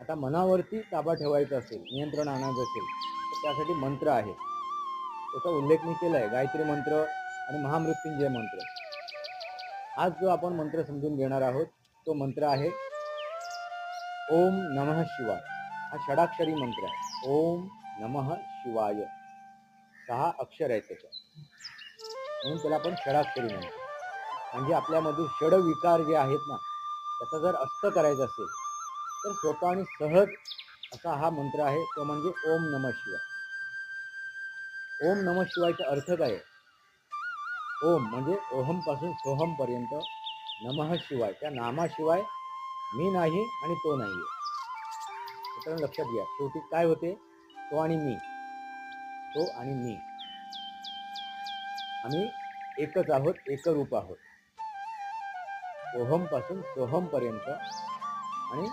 आता मनावरती ताबा ठेवायचा असेल, नियंत्रण आणायचं असेल, तर त्यासाठी मंत्र आहे. त्याचा उल्लेख मी केला आहे, गायत्री मंत्र आणि महामृत्युंजय मंत्र. आज जो आपण मंत्र समजून घेणार आहोत तो मंत्र आहे ओम नमः शिवाय. हा षडाक्षरी मंत्र आहे. ओम नमः शिवाय 6 अक्षर आहेत त्याच्यात, म्हणून त्याला आपण षडाक्षरी म्हणतो. म्हणजे आपल्यामध्ये षड विकार जे आहेत ना, त्याचा जर अस्त करायचा असेल तर सोपा आणि सहज असा हा मंत्र आहे, तो म्हणजे ओम नमः शिवाय. ओम नमः शिवायचा अर्थ काय आहे? ओम म्हणजे ओहम पासून सोहम पर्यंत, नमः शिवाय त्या नामाशिवाय मी नाही आणि तो नाही. मित्रांनो लक्षात घ्या, शेवटी काय होते? तो आणि मी, तो आणि मी, आम्ही एकच आहोत, एकरूप आहोत. ओहम पासून सोहम पर्यंत आणि